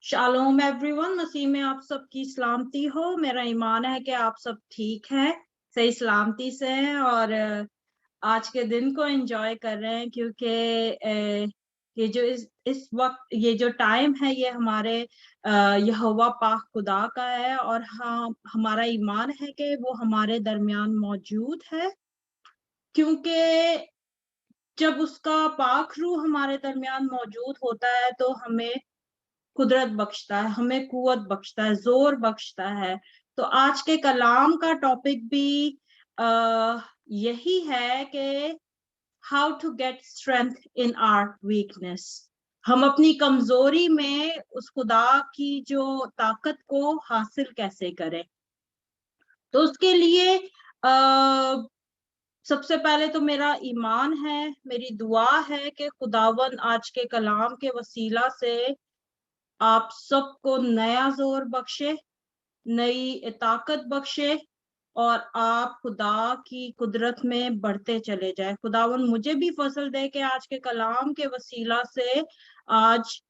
Shalom everyone, मसीह में आप सबकी सलामती हो। मेरा ईमान है कि आप सब ठीक हैं, सही सलामती से हैं और आज के दिन को एंजॉय कर रहे हैं, क्योंकि ये जो इस वक्त ये जो टाइम है ये हमारे यहोवा पाक खुदा का है और हमारा ईमान है कि वो हमारे दरमियान मौजूद है। क्योंकि जब उसका पाक रूह हमारे दरमियान मौजूद होता है तो हमें कुदरत बख्शता है, हमें कुवत बख्शता है, जोर बख्शता है। तो आज के कलाम का टॉपिक भी यही है कि how to get strength in our weakness. हम अपनी कमजोरी में उस खुदा की जो ताकत को हासिल कैसे करें। तो उसके लिए सबसे पहले तो मेरा ईमान है, मेरी दुआ है कि खुदावन आज के कलाम के वसीला से आप सबको नया जोर बख्शे, नई ताकत बख्शे और आप खुदा की कुदरत में बढ़ते चले जाए। खुदावन मुझे भी फसल दे कि आज के कलाम के वसीला से आज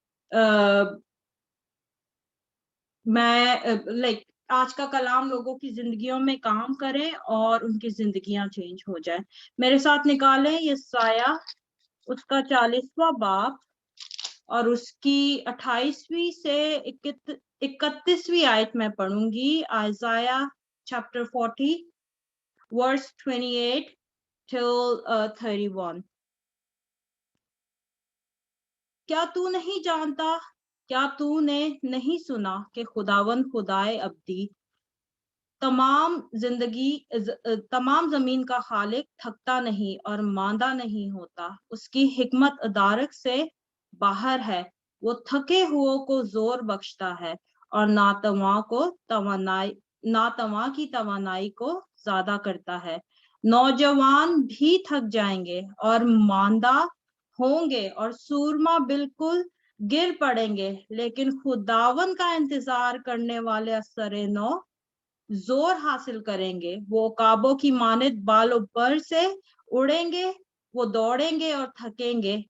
मैं आज का कलाम लोगों की जिंदगियों में काम करे और उनकी जिंदगियां चेंज हो जाए। मेरे साथ निकालें यशाया उसका 40वां बाब और उसकी 28वीं से 31वीं आयत में पढ़ूंगी। Isaiah chapter 40 verse 28 till 31। क्या तू नहीं जानता, क्या तूने नहीं सुना कि खुदावन खुदाए अब्दी तमाम जमीन का खालिक थकता नहीं और मांदा नहीं होता। उसकी हिकमत अदारक से बाहर है। वो थके हुओं को जोर बख्शता है और नातवा की तवानाई को ज्यादा करता है। नौजवान भी थक जाएंगे और मांदा होंगे और सूरमा बिल्कुल गिर पड़ेंगे, लेकिन खुदावन का इंतजार करने वाले असरे नौ जोर हासिल करेंगे। वो काबों की मानित बालों पर से उड़ेंगे। वो दौड़ेंगे और थकेंगे।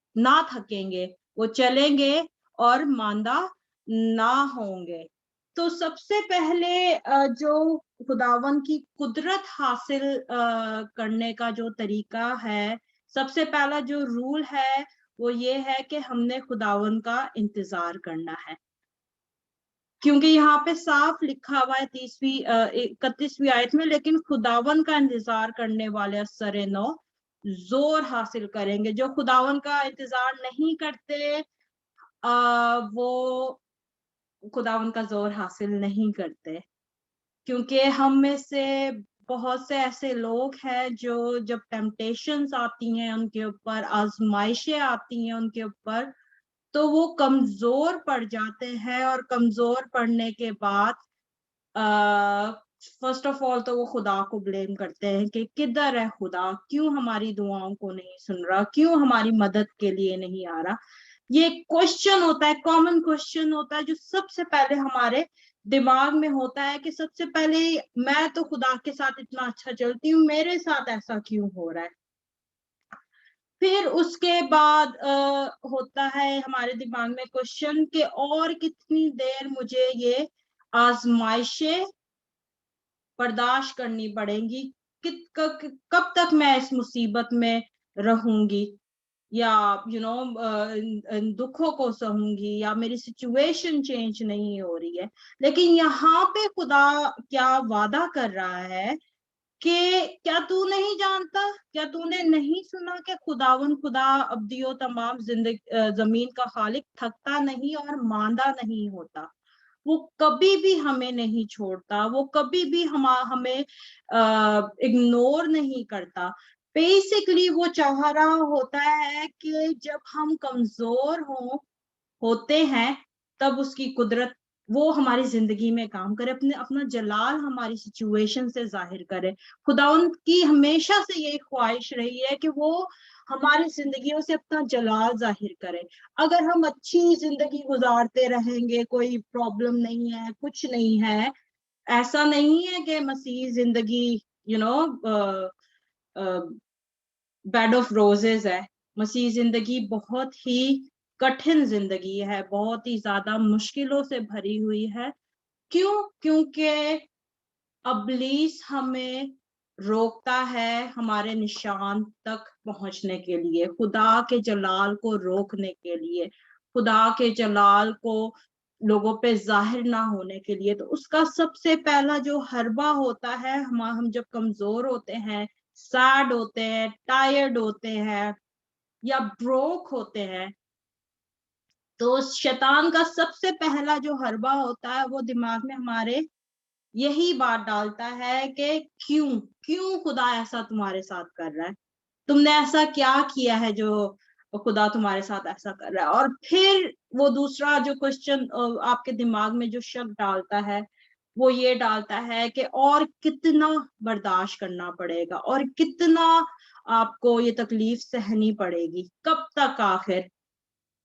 वो चलेंगे और मांदा ना होंगे। तो सबसे पहले जो खुदावन की कुदरत हासिल करने का जो तरीका है, सबसे पहला जो रूल है वो ये है कि हमने खुदावन का इंतजार करना है। क्योंकि यहाँ पे साफ लिखा हुआ है 31वीं आयत में, लेकिन खुदावन का इंतजार करने वाले असरे नौ जोर हासिल करेंगे। जो खुदावन का इंतजार नहीं करते वो खुदावन का जोर हासिल नहीं करते। क्योंकि हम में से बहुत से ऐसे लोग हैं जो जब टेम्पटेशंस आती हैं उनके ऊपर, आजमाइशें आती हैं उनके ऊपर, तो वो कमजोर पड़ जाते हैं और कमजोर पड़ने के बाद फर्स्ट ऑफ ऑल तो वो खुदा को ब्लेम करते हैं कि किधर है खुदा, क्यों हमारी दुआओं को नहीं सुन रहा, क्यों हमारी मदद के लिए नहीं आ रहा। ये क्वेश्चन होता है, कॉमन क्वेश्चन होता है जो सबसे पहले हमारे दिमाग में होता है कि सबसे पहले मैं तो खुदा के साथ इतना अच्छा चलती हूँ, मेरे साथ ऐसा क्यों हो रहा है। फिर उसके बाद होता है हमारे दिमाग में क्वेश्चन कि और कितनी देर मुझे ये आजमाइशें बर्दाश्त करनी पड़ेंगी, कब तक मैं इस मुसीबत में रहूंगी या इन दुखों को सहूंगी, या मेरी सिचुएशन चेंज नहीं हो रही है। लेकिन यहाँ पे खुदा क्या वादा कर रहा है कि क्या तू नहीं जानता, क्या तूने नहीं सुना कि खुदावन खुदा अब्दियो तमाम जमीन का खालिक थकता नहीं और मांदा नहीं होता। वो कभी भी हमें नहीं छोड़ता, वो कभी भी हमें इग्नोर नहीं करता। बेसिकली वो चाह रहा होता है कि जब हम कमजोर होते हैं तब उसकी कुदरत वो हमारी जिंदगी में काम करे, अपना जलाल हमारी सिचुएशन से जाहिर करे। खुदाउन की हमेशा से ये ख्वाहिश रही है कि वो हमारी जिंदगियों से अपना जलाल जाहिर करे। अगर हम अच्छी जिंदगी गुजारते रहेंगे, कोई प्रॉब्लम नहीं है, कुछ नहीं है, ऐसा नहीं है कि मसीह जिंदगी you know bed of roses है। मसीह जिंदगी बहुत ही कठिन जिंदगी है, बहुत ही ज्यादा मुश्किलों से भरी हुई है। क्यों? क्योंकि इब्लीस हमें रोकता है हमारे निशान तक पहुंचने के लिए, खुदा के जलाल को रोकने के लिए, खुदा के जलाल को लोगों पे जाहिर ना होने के लिए। तो उसका सबसे पहला जो हरबा होता है, हम जब कमजोर होते हैं, सैड होते हैं, टायर्ड होते हैं या ब्रोक होते हैं, तो शैतान का सबसे पहला जो हरबा होता है वो दिमाग में हमारे यही बात डालता है कि क्यों क्यों खुदा ऐसा तुम्हारे साथ कर रहा है, तुमने ऐसा क्या किया है जो खुदा तुम्हारे साथ ऐसा कर रहा है। और फिर वो दूसरा जो क्वेश्चन आपके दिमाग में जो शक डालता है, वो ये डालता है कि और कितना बर्दाश्त करना पड़ेगा, और कितना आपको ये तकलीफ सहनी पड़ेगी, कब तक आखिर।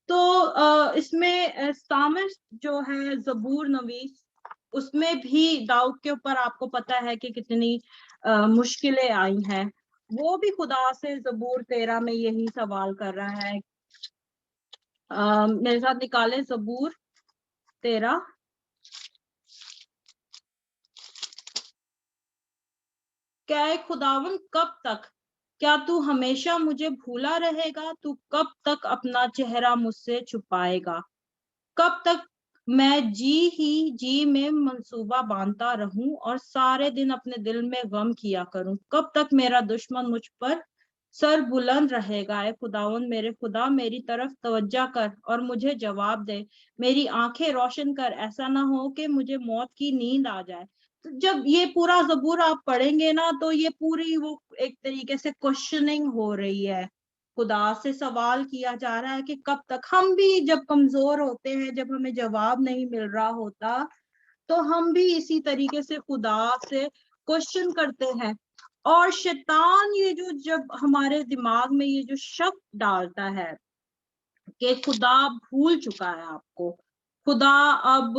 तो इसमें सामिर जो है जबूर नवीस, उसमें भी दाऊद के ऊपर आपको पता है कि कितनी मुश्किलें आई हैं। वो भी खुदा से जबूर 13 में यही सवाल कर रहा है। मेरे साथ निकाले जबूर 13। क्या है खुदावन, कब तक? क्या तू हमेशा मुझे भूला रहेगा? तू कब तक अपना चेहरा मुझसे छुपाएगा? कब तक मैं जी ही जी में मंसूबा बांधता रहूं और सारे दिन अपने दिल में गम किया करूं? कब तक मेरा दुश्मन मुझ पर सर बुलंद रहेगा? ए खुदावन मेरे खुदा, मेरी तरफ तवज्जो कर और मुझे जवाब दे, मेरी आंखें रोशन कर, ऐसा ना हो कि मुझे मौत की नींद आ जाए। तो जब ये पूरा जबूर आप पढ़ेंगे ना, तो ये पूरी वो एक तरीके से क्वेश्चनिंग हो रही है, खुदा से सवाल किया जा रहा है कि कब तक। हम भी जब कमजोर होते हैं, जब हमें जवाब नहीं मिल रहा होता, तो हम भी इसी तरीके से खुदा से क्वेश्चन करते हैं। और शैतान ये जो जब हमारे दिमाग में ये जो शक डालता है कि खुदा भूल चुका है आपको, खुदा अब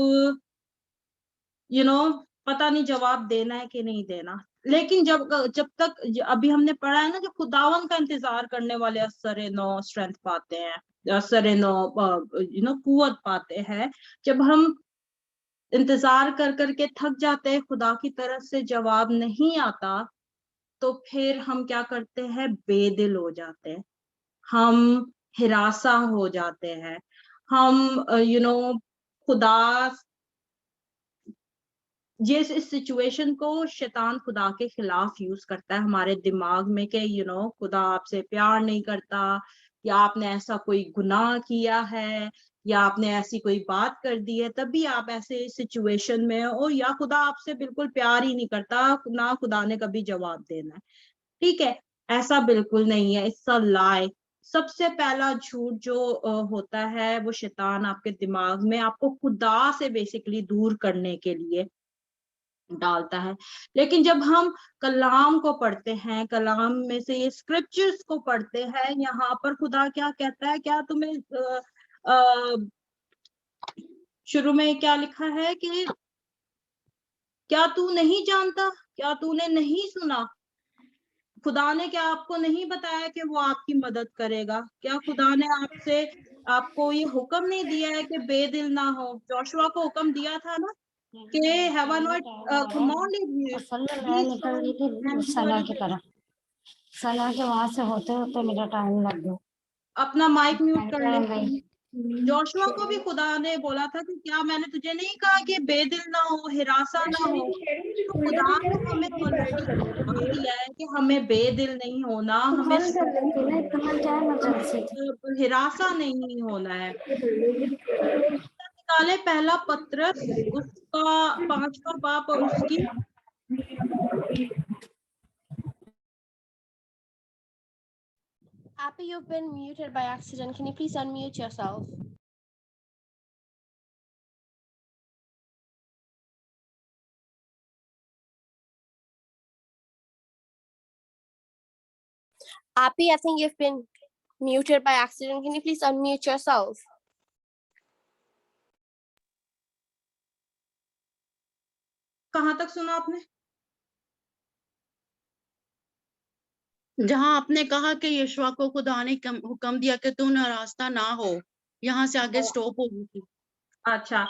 पता नहीं जवाब देना है कि नहीं देना। लेकिन जब जब तक अभी हमने पढ़ा है ना, जो खुदावन का इंतजार करने वाले असर नो स्ट्रेंथ पाते हैं, असर नो कुवत पाते हैं। जब हम इंतजार कर करके थक जाते हैं, खुदा की तरफ से जवाब नहीं आता, तो फिर हम क्या करते हैं? बेदिल हो जाते हैं, हम हिरासा हो जाते हैं, हम खुदा ये इस सिचुएशन को शैतान खुदा के खिलाफ यूज करता है हमारे दिमाग में कि खुदा आपसे प्यार नहीं करता, या आपने ऐसा कोई गुनाह किया है, या आपने ऐसी कोई बात कर दी है, तभी आप ऐसे सिचुएशन में हो, या खुदा आपसे बिल्कुल प्यार ही नहीं करता, ना खुदा ने कभी जवाब देना है। ठीक है, ऐसा बिल्कुल नहीं है, इट्स अ लाई। सबसे पहला झूठ जो होता है, वो शैतान आपके दिमाग में आपको खुदा से बेसिकली दूर करने के लिए डालता है। लेकिन जब हम कलाम को पढ़ते हैं, कलाम में से ये स्क्रिप्चर्स को पढ़ते हैं, यहाँ पर खुदा क्या कहता है? क्या तुम्हें शुरू में क्या लिखा है कि क्या तू नहीं जानता, क्या तूने नहीं सुना? खुदा ने क्या आपको नहीं बताया कि वो आपकी मदद करेगा? क्या खुदा ने आपको ये हुक्म नहीं दिया है कि बेदिल ना हो? जोशुआ को हुक्म दिया था ना कि have I not commanded you, be निकल स्ट्रांग रही थी एंड सना की करेजेस। तरफ। सना के वहां से होते होते मेरा टाइम लग गया। अपना माइक म्यूट कर ले। टाइम गई। जोशुआ को भी खुदा ने बोला था कि क्या मैंने तुझे नहीं कहा कि बेदिल ना हो, हिरासा ना हो? तो खुदा ने हमें ऑलरेडी बता दिया है कि हमें बेदिल नहीं होना, हमें कॉल कर रही थी ना, इतना क्या इमरजेंसी थी। हिरासा नहीं होना है। निकाले पहला पत्रस, उसका 5वां बाप और उसकी। Appy, you've been muted by accident. Can you please unmute yourself? Appy, I think you've been muted by accident. Can you please unmute yourself? कहाँ तक सुना आपने? जहां आपने कहा कि यशवा को खुदा ने हुक्म दिया कि तू नाराजता ना हो, यहाँ से आगे स्टॉप हो गई थी। अच्छा,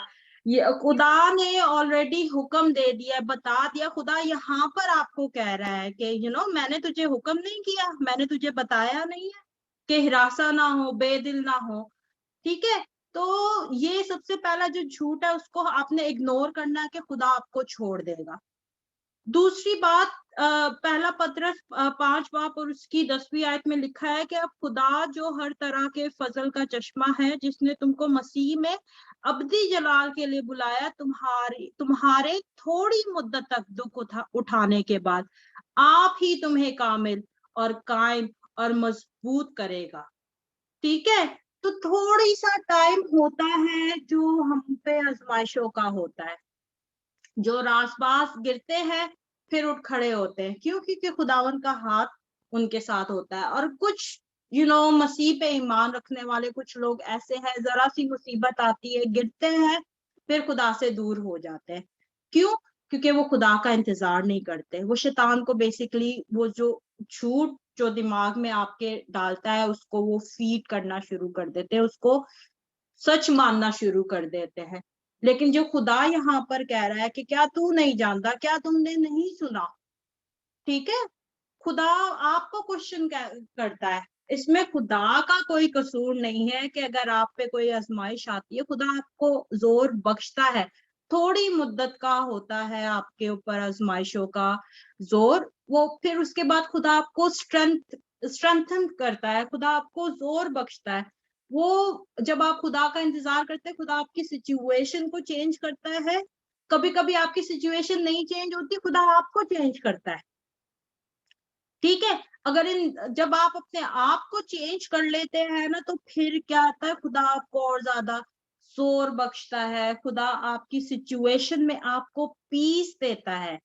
ये खुदा ने ऑलरेडी हुक्म दे दिया, बता दिया। खुदा यहाँ पर आपको कह रहा है कि मैंने तुझे हुक्म नहीं किया, मैंने तुझे बताया नहीं है कि हिरासा ना हो, बेदिल ना हो। ठीक है, तो ये सबसे पहला जो झूठ है उसको आपने इग्नोर करना है कि खुदा आपको छोड़ देगा। दूसरी बात, पहला पत्रस 5 बाब और उसकी 10वीं आयत में लिखा है कि अब खुदा जो हर तरह के फजल का चश्मा है, जिसने तुमको मसीह में अब्दी जलाल के लिए बुलाया, तुम्हारे थोड़ी मुद्दत तक दुख उठाने के बाद आप ही तुम्हें कामिल और कायम और मजबूत करेगा। ठीक है, तो थोड़ी सा टाइम होता है जो हम पे आजमाइशों का होता है, जो रासबास गिरते हैं फिर उठ खड़े होते हैं। क्यों? क्योंकि खुदावन का हाथ उनके साथ होता है। और कुछ मसीह पे ईमान रखने वाले कुछ लोग ऐसे हैं, जरा सी मुसीबत आती है, गिरते हैं, फिर खुदा से दूर हो जाते हैं। क्यों? क्योंकि वो खुदा का इंतजार नहीं करते। वो शैतान को बेसिकली वो जो झूठ जो दिमाग में आपके डालता है उसको वो फीड करना शुरू कर देते हैं, उसको सच मानना शुरू कर देते हैं। लेकिन जो खुदा यहाँ पर कह रहा है कि क्या तू नहीं जानता, क्या तुमने नहीं सुना? ठीक है, खुदा आपको क्वेश्चन करता है। इसमें खुदा का कोई कसूर नहीं है कि अगर आप पे कोई आजमाइश आती है, खुदा आपको जोर बख्शता है। थोड़ी मुद्दत का होता है आपके ऊपर आजमाइशों का जोर, वो फिर उसके बाद खुदा आपको स्ट्रेंथन करता है, खुदा आपको जोर बख्शता है। वो जब आप खुदा का इंतजार करते हैं, खुदा आपकी सिचुएशन को चेंज करता है। कभी कभी आपकी सिचुएशन नहीं चेंज होती, खुदा आपको चेंज करता है। ठीक है, अगर जब आप अपने आप को चेंज कर लेते हैं ना, तो फिर क्या आता है, खुदा आपको और ज्यादा जोर बख्शता है। खुदा आपकी सिचुएशन में आपको पीस देता है।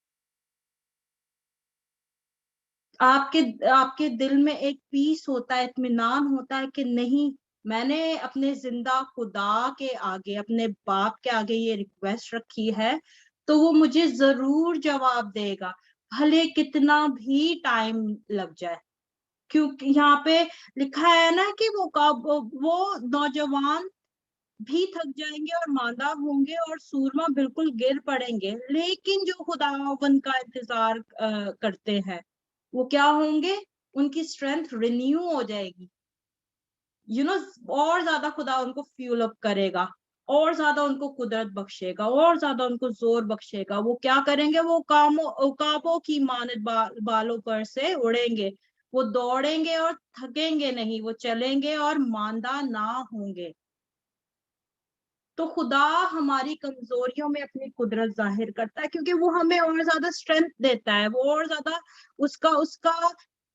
आपके आपके दिल में एक पीस होता है, इत्मीनान होता है कि नहीं, मैंने अपने जिंदा खुदा के आगे, अपने बाप के आगे ये रिक्वेस्ट रखी है, तो वो मुझे जरूर जवाब देगा, भले कितना भी टाइम लग जाए। क्योंकि यहाँ पे लिखा है ना कि वो नौजवान भी थक जाएंगे और मांदा होंगे और सूरमा बिल्कुल गिर पड़ेंगे, लेकिन जो खुदावन का इंतजार करते हैं वो क्या होंगे, उनकी स्ट्रेंथ रिन्यू हो जाएगी। और ज्यादा खुदा उनको फ्यूल अप करेगा, और ज्यादा उनको कुदरत बख्शेगा, और ज्यादा उनको जोर बख्शेगा। वो क्या करेंगे, वो उकाबों की मानद बालों पर से उड़ेंगे, वो दौड़ेंगे और थकेंगे नहीं, वो चलेंगे और मांदा ना होंगे। तो खुदा हमारी कमजोरियों में अपनी कुदरत जाहिर करता है, क्योंकि वो हमें और ज्यादा स्ट्रेंथ देता है, वो और ज्यादा उसका उसका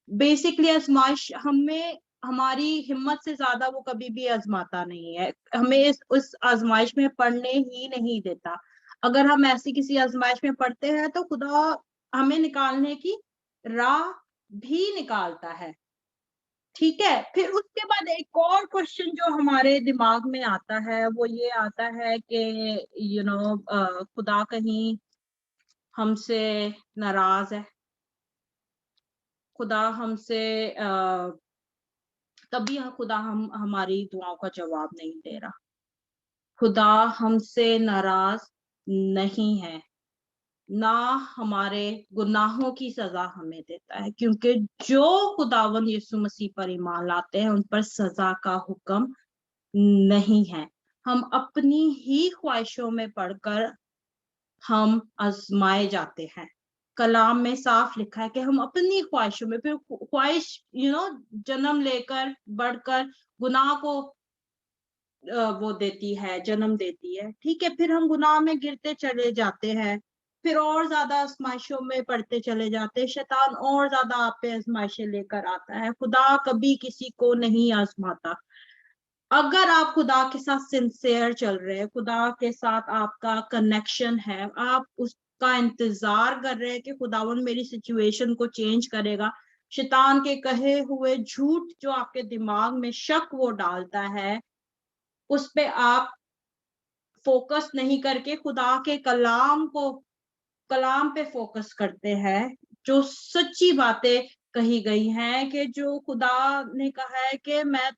बेसिकली आजमाइश हमें, हमारी हिम्मत से ज्यादा वो कभी भी आजमाता नहीं है, हमें उस आजमाइश में पढ़ने ही नहीं देता। अगर हम ऐसी किसी आजमाइश में पढ़ते हैं तो खुदा हमें निकालने की राह भी निकालता है। ठीक है, फिर उसके बाद एक और क्वेश्चन जो हमारे दिमाग में आता है वो ये आता है कि खुदा कहीं हमसे नाराज है, खुदा हमसे तभी खुदा हमारी दुआओं का जवाब नहीं दे रहा। खुदा हमसे नाराज नहीं है, ना हमारे गुनाहों की सजा हमें देता है, क्योंकि जो खुदावन यीशु मसीह पर ईमान लाते हैं उन पर सजा का हुक्म नहीं है। हम अपनी ही ख्वाहिशों में पढ़कर हम आजमाए जाते हैं। कलाम में साफ लिखा है कि हम अपनी ख्वाहिशों में, फिर ख्वाहिश जन्म लेकर बढ़कर गुनाह को वो देती है, जन्म देती है। ठीक है, फिर हम गुनाह में गिरते चले जाते हैं, फिर और ज्यादा आजमाइशों में पड़ते चले जाते हैं, शैतान और ज्यादा आप पे आजमाइशें लेकर आता है। खुदा कभी किसी को नहीं आजमाता। अगर आप खुदा के साथ सिंसियर चल रहे हैं, खुदा के साथ आपका कनेक्शन है, आप उसका इंतजार कर रहे हैं कि खुदावन मेरी सिचुएशन को चेंज करेगा, शैतान के कहे हुए झूठ जो आपके दिमाग में शक वो डालता है, उस पे आप फोकस नहीं करके खुदा के कलाम पे फोकस करते हैं, जो सच्ची बातें कही गई हैं कि जो खुदा ने कहा है कि मैं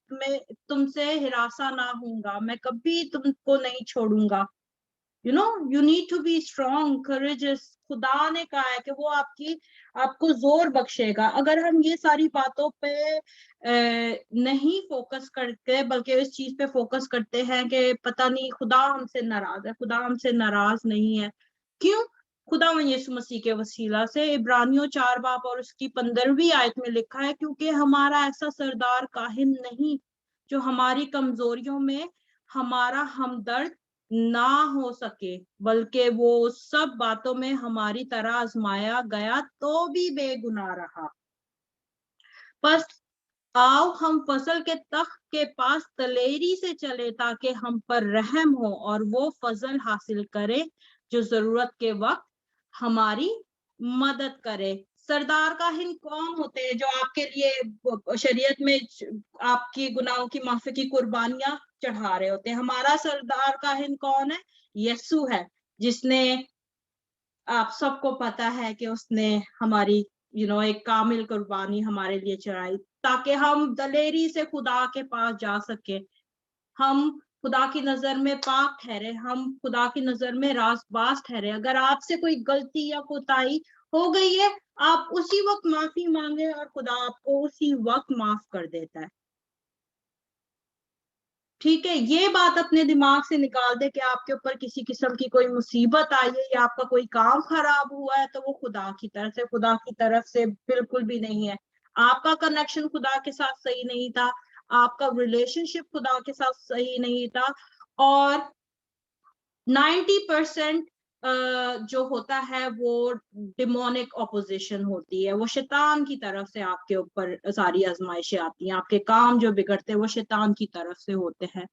तुमसे हिरासा ना होऊंगा, मैं कभी तुमको नहीं छोड़ूंगा। you need to be strong, courageous। खुदा ने कहा है कि वो आपको जोर बख्शेगा। अगर हम ये सारी बातों पे नहीं फोकस करते, बल्कि इस चीज पे फोकस करते हैं कि पता नहीं खुदा हमसे नाराज है, खुदा हमसे नाराज नहीं है। क्यों? खुदा यीशु मसीह के वसीला से। इब्रानियों 4 बाब और उसकी 15वीं आयत में लिखा है, क्योंकि हमारा ऐसा सरदार काहिन नहीं जो हमारी कमजोरियों में हमारा हमदर्द ना हो सके, बल्कि वो सब बातों में हमारी तरह आजमाया गया तो भी बेगुनाह रहा। बस आओ हम फजल के तख्त के पास दलेरी से चले, ताकि हम पर रहम हो और वो फजल हासिल करे जो जरूरत के वक्त हमारी मदद करे। सरदार काहिन कौन होते हैं? जो आपके लिए शरीयत में आपकी गुनाहों की माफी की कुर्बानियां चढ़ा रहे होते हैं। हमारा सरदार काहिन कौन है? यीशु है, जिसने, आप सबको पता है कि उसने हमारी एक कामिल कुर्बानी हमारे लिए चढ़ाई, ताकि हम दलेरी से खुदा के पास जा सके। हम खुदा की नजर में पाक ठहरे, हम खुदा की नजर में रासबाज ठहरे। अगर आपसे कोई गलती या कोताही हो गई है, आप उसी वक्त माफी मांगे और खुदा आपको उसी वक्त माफ कर देता है। ठीक है, ये बात अपने दिमाग से निकाल दे कि आपके ऊपर किसी किस्म की कोई मुसीबत आई है या आपका कोई काम खराब हुआ है तो वो खुदा की तरफ से बिल्कुल भी नहीं है। आपका कनेक्शन खुदा के साथ सही नहीं था, आपका रिलेशनशिप खुदा के साथ सही नहीं था, और 90% जो होता है वो डिमोनिक ऑपोजिशन होती है। वो शैतान की तरफ से आपके ऊपर सारी आजमाइशें आती हैं, आपके काम जो बिगड़ते हैं वो शैतान की तरफ से होते हैं।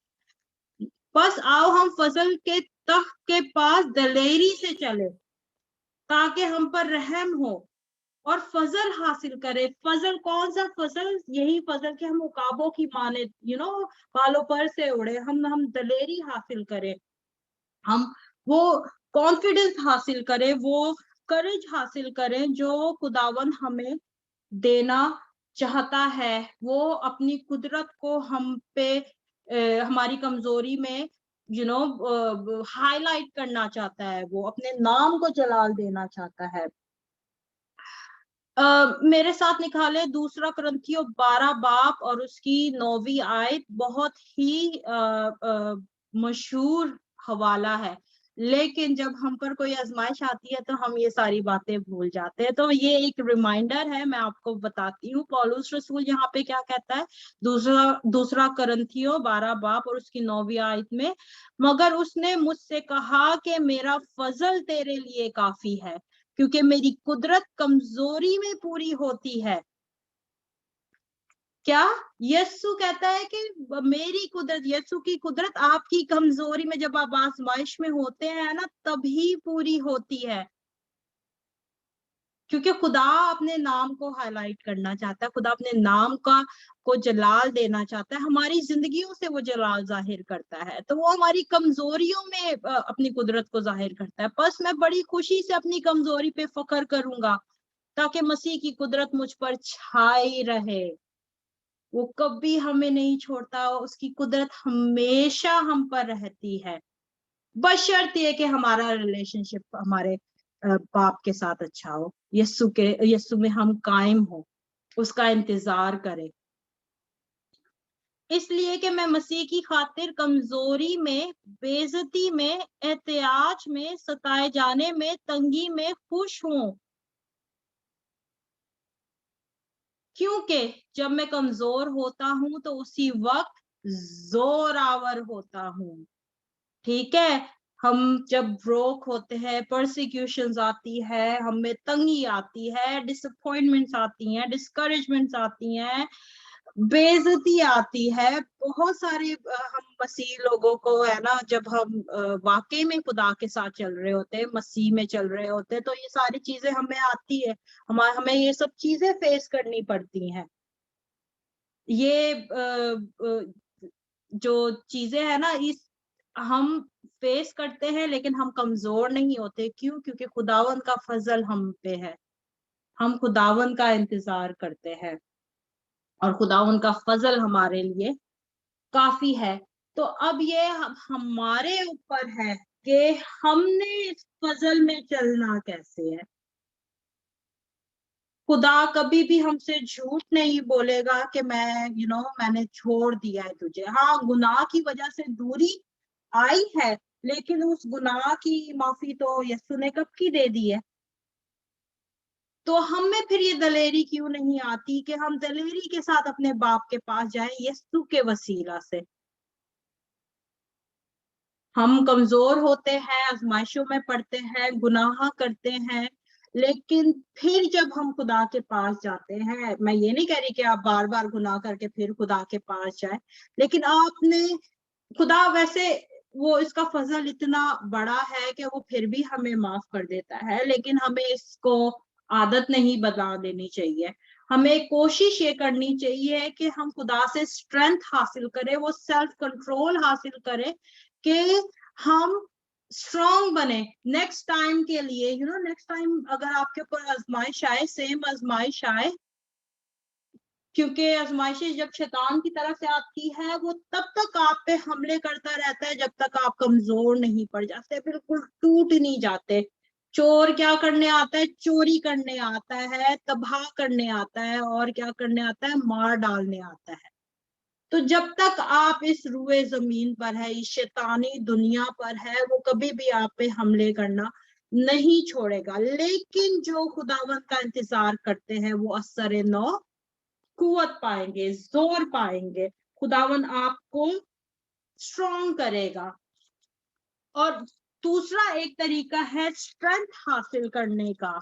बस आओ हम फजल के तख्त के पास दलेरी से चले, ताकि हम पर रहम हो और फजल हासिल करे। फजल कौन सा फजल? यही फजल के हम उकाबों की माने बालों पर से उड़े। हम दलेरी हासिल करें, हम वो कॉन्फिडेंस हासिल करें, वो करेज हासिल करें जो खुदावन हमें देना चाहता है। वो अपनी कुदरत को हम पे हमारी कमजोरी में हाईलाइट करना चाहता है, वो अपने नाम को जलाल देना चाहता है। मेरे साथ निकाले 2 कुरिन्थियों 12 बाब और उसकी 9वीं आयत। बहुत ही मशहूर हवाला है, लेकिन जब हम पर कोई आजमाइश आती है तो हम ये सारी बातें भूल जाते हैं। तो ये एक रिमाइंडर है, मैं आपको बताती हूँ पौलुस रसूल यहाँ पे क्या कहता है। दूसरा कुरिन्थियों 12 बाब और उसकी 9वीं आयत में, मगर उसने मुझसे कहा कि मेरा फजल तेरे लिए काफी है, क्योंकि मेरी कुदरत कमजोरी में पूरी होती है। क्या यीशु कहता है कि मेरी कुदरत, यीशु की कुदरत आपकी कमजोरी में, जब आप आजमाइश में होते हैं ना, तभी पूरी होती है। क्योंकि खुदा अपने नाम को हाईलाइट करना चाहता है, खुदा अपने नाम को जलाल देना चाहता है, हमारी जिंदगियों से वो जलाल जाहिर करता है। तो वो हमारी कमजोरियों में अपनी कुदरत को जाहिर करता है। बस मैं बड़ी खुशी से अपनी कमजोरी पे फख्र करूंगा, ताकि मसीह की कुदरत मुझ पर छाई रहे। वो कभी हमें नहीं छोड़ता, उसकी कुदरत हमेशा हम पर रहती है, बशर्ते कि हमारा रिलेशनशिप हमारे बाप के साथ अच्छा हो, यीशु में हम कायम हो, उसका इंतजार करें। इसलिए कि मैं मसीह की खातिर कमजोरी में, बेइज्जती में, एहतियाज में, सताए जाने में, तंगी में खुश हूं। क्योंकि जब मैं कमजोर होता हूं तो उसी वक्त जोरावर होता हूं। ठीक है, हम जब ब्रोक होते हैं, परसिक्यूशंस आती है, हमें तंगी आती है, डिसअपॉइंटमेंट्स आती हैं, डिस्करेजमेंट्स आती हैं, बेइज्जती आती है, बहुत सारे हम मसीह लोगों को है ना, जब हम वाकई में खुदा के साथ चल रहे होते हैं, मसीह में चल रहे होते हैं, तो ये सारी चीजें हमें आती है, हमें ये सब चीजें फेस करनी पड़ती हैं। ये जो चीजें है ना, इस हम फेस करते हैं, लेकिन हम कमजोर नहीं होते। क्यों? क्योंकि खुदावंद का फजल हम पे है। हम खुदावन का इंतजार करते हैं और खुदावन का फजल हमारे लिए काफी है। तो अब ये हमारे ऊपर है कि हमने इस फजल में चलना कैसे है। खुदा कभी भी हमसे झूठ नहीं बोलेगा कि मैंने छोड़ दिया है तुझे। हाँ, गुनाह की वजह से दूरी आई है, लेकिन उस गुनाह की माफी तो यीशु ने कब की दे दी है। तो हम में फिर ये दलेरी क्यों नहीं आती कि हम दलेरी के साथ अपने बाप के पास जाएं यीशु के वसीला से। हम कमजोर होते हैं, आजमाइशों में पड़ते हैं, गुनाह करते हैं, लेकिन फिर जब हम खुदा के पास जाते हैं, मैं ये नहीं कह रही कि आप बार बार गुनाह करके फिर खुदा के पास जाए, लेकिन आपने खुदा वैसे वो इसका फजल इतना बड़ा है कि वो फिर भी हमें माफ कर देता है, लेकिन हमें इसको आदत नहीं बदला देनी चाहिए। हमें कोशिश ये करनी चाहिए कि हम खुदा से स्ट्रेंथ हासिल करें, वो सेल्फ कंट्रोल हासिल करें कि हम स्ट्रॉन्ग बने नेक्स्ट टाइम के लिए। नेक्स्ट टाइम अगर आपके ऊपर आजमाइश आए, सेम आजमाइश आए, क्योंकि आजमाइशें जब शैतान की तरफ से आती है वो तब तक आप पे हमले करता रहता है जब तक आप कमजोर नहीं पड़ जाते, बिल्कुल टूट नहीं जाते। चोर क्या करने आता है? चोरी करने आता है, तबाह करने आता है, और क्या करने आता है? मार डालने आता है। तो जब तक आप इस रुए जमीन पर है, इस शैतानी दुनिया पर है, वो कभी भी आप पे हमले करना नहीं छोड़ेगा। लेकिन जो खुदावंत का इंतजार करते हैं वो असर नौ कुवत पाएंगे, जोर पाएंगे। खुदावन आपको स्ट्रॉन्ग करेगा। और दूसरा एक तरीका है स्ट्रेंथ हासिल करने का,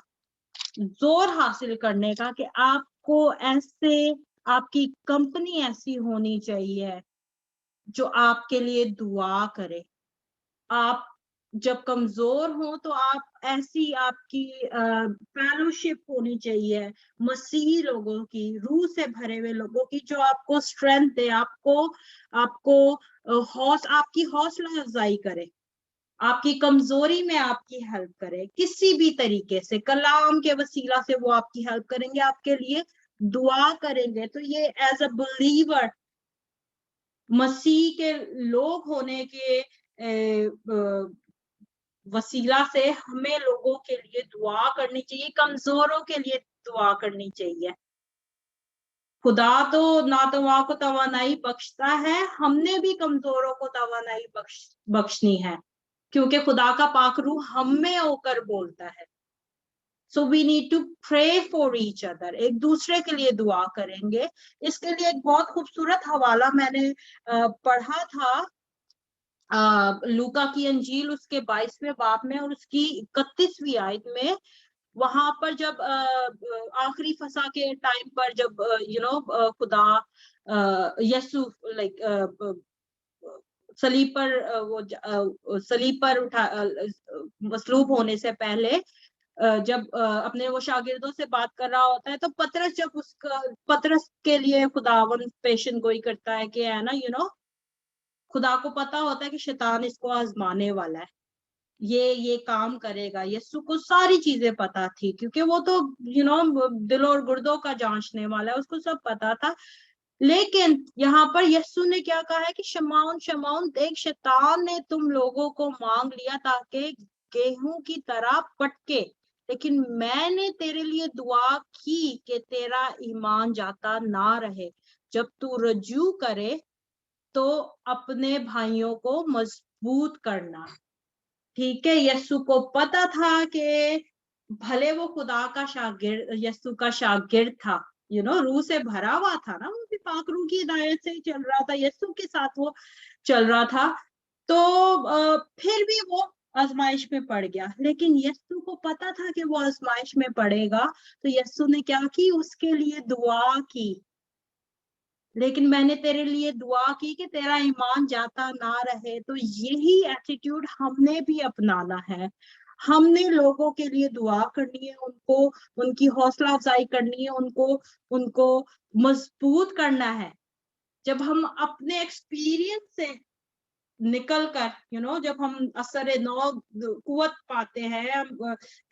जोर हासिल करने का, कि आपको ऐसे, आपकी कंपनी ऐसी होनी चाहिए जो आपके लिए दुआ करे। आप जब कमजोर हो तो आप ऐसी, आपकी फेलोशिप होनी चाहिए मसीही लोगों की, रूह से भरे हुए लोगों की, जो आपको स्ट्रेंथ दे, आपको आपको आपकी हौसला अफजाई करे, आपकी कमजोरी में आपकी हेल्प करे किसी भी तरीके से। कलाम के वसीला से वो आपकी हेल्प करेंगे, आपके लिए दुआ करेंगे। तो ये एज अ बिलीवर, मसीह के लोग होने के वसीला से हमें लोगों के लिए दुआ करनी चाहिए, कमजोरों के लिए दुआ करनी चाहिए। खुदा तो नातवा को तवानाई बख्शता है, हमने भी कमजोरों को तवानाई बख्शनी है, क्योंकि खुदा का पाक रूह हम में होकर बोलता है। So we need to pray for each other, एक दूसरे के लिए दुआ करेंगे। इसके लिए एक बहुत खूबसूरत हवाला मैंने पढ़ा था, लूका की अंजील उसके 22वें बाब में और उसकी 31वीं आयत में। वहां पर जब आखिरी फसा के टाइम पर, जब खुदा यसु लाइक सलीब पर सलीब पर मसलूब होने से पहले जब अपने वो शागिर्दों से बात कर रहा होता है, तो पतरस जब पतरस के लिए खुदावन पेशन गोई करता है कि है ना, खुदा को पता होता है कि शैतान इसको आजमाने वाला है, ये काम करेगा। यीशु को सारी चीजें पता थी, क्योंकि वो तो दिल और गुर्दों का जांचने वाला है, उसको सब पता था। लेकिन यहाँ पर यीशु ने क्या कहा है कि शमाउन शमाउन, देख शैतान ने तुम लोगों को मांग लिया ताकि गेहूं की तरह पटके, लेकिन मैंने तेरे लिए दुआ की कि तेरा ईमान जाता ना रहे। जब तू रजू करे तो अपने भाइयों को मजबूत करना। ठीक है, यीशु को पता था कि भले वो खुदा का शागिर्द, यीशु का शागिर्द था, रूह से भरा हुआ था ना, वो भी पाक रूह की हिदायत से ही चल रहा था, यीशु के साथ वो चल रहा था। तो फिर भी वो आजमाइश में पड़ गया, लेकिन यीशु को पता था कि वो आजमाइश में पड़ेगा। तो यीशु ने क्या की? उसके लिए दुआ की। लेकिन मैंने तेरे लिए दुआ की कि तेरा ईमान जाता ना रहे। तो यही एटीट्यूड हमने भी अपनाना है। हमने लोगों के लिए दुआ करनी है, उनको, उनकी हौसला अफजाई करनी है, उनको मजबूत करना है। जब हम अपने एक्सपीरियंस से निकल कर जब हम असर नौ कुव्वत पाते हैं,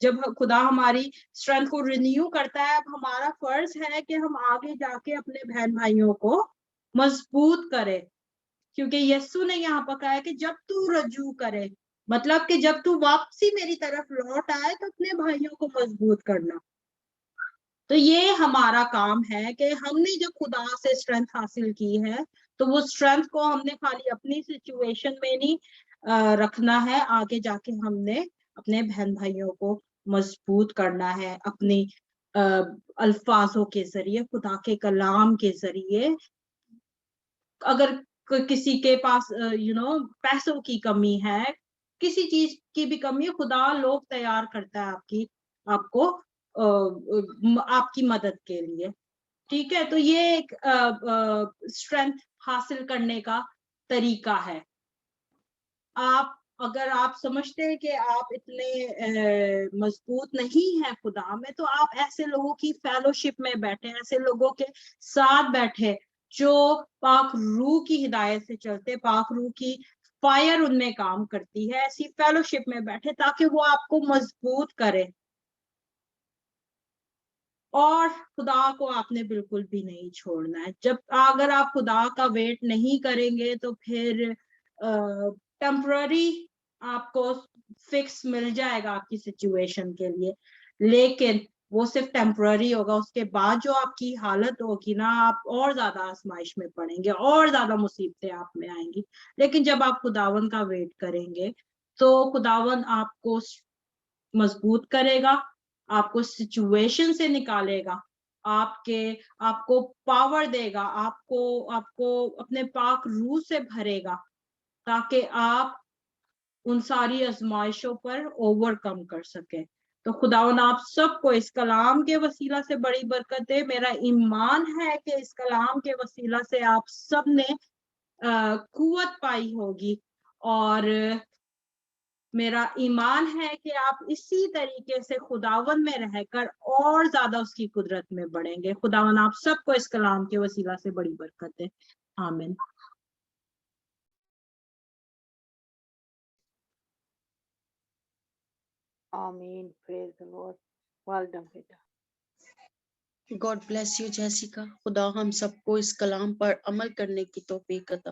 जब खुदा हमारी स्ट्रेंथ को रिन्यू करता है, अब हमारा फर्ज है कि हम आगे जाके अपने बहन भाइयों को मजबूत करें, क्योंकि यीशु ने यहाँ पर कहा है कि जब तू रजू करे, मतलब कि जब तू वापसी मेरी तरफ लौट आए तो अपने भाइयों को मजबूत करना। तो ये हमारा काम है कि हमने जब खुदा से स्ट्रेंथ हासिल की है तो वो स्ट्रेंथ को हमने खाली अपनी सिचुएशन में नहीं रखना है, आगे जाके हमने अपने बहन भाइयों को मजबूत करना है अपनी अल्फाजों के जरिए, खुदा के कलाम के जरिए। अगर किसी के पास पैसों की कमी है, किसी चीज की भी कमी है, खुदा लोग तैयार करता है आपको आपकी मदद के लिए। ठीक है, तो ये एक स्ट्रेंथ हासिल करने का तरीका है। अगर आप समझते हैं कि आप इतने मजबूत नहीं हैं खुदा में, तो आप ऐसे लोगों की फेलोशिप में बैठे, ऐसे लोगों के साथ बैठे जो पाक रूह की हिदायत से चलते, पाक रूह की फायर उनमें काम करती है, ऐसी फेलोशिप में बैठे ताकि वो आपको मजबूत करे। और खुदा को आपने बिल्कुल भी नहीं छोड़ना है। अगर आप खुदा का वेट नहीं करेंगे तो फिर टेम्पररी आपको फिक्स मिल जाएगा आपकी सिचुएशन के लिए, लेकिन वो सिर्फ टेम्पररी होगा। उसके बाद जो आपकी हालत होगी ना, आप और ज्यादा आजमाइश में पड़ेंगे, और ज्यादा मुसीबतें आप में आएंगी। लेकिन जब आप खुदावन का वेट करेंगे तो खुदावन आपको मजबूत करेगा, आपको सिचुएशन से निकालेगा, आपको पावर देगा, आपको अपने पाक रूह से भरेगा ताकि आप उन सारी आजमाइशों पर ओवरकम कर सके। तो खुदावन आप सबको इस कलाम के वसीला से बड़ी बरकत दे। मेरा ईमान है कि इस कलाम के वसीला से आप सब ने कुव्वत पाई होगी, और मेरा ईमान है कि आप इसी तरीके से खुदावन में रहकर और ज्यादा उसकी कुदरत में बढ़ेंगे। खुदावन आप सबको इस कलाम के वसीला से बड़ी बरकत दे। आमीन। Amen. Praise the Lord. Well done, बेटा। God bless you Jessica. खुदा हम सबको इस कलाम पर अमल करने की तौफीक अता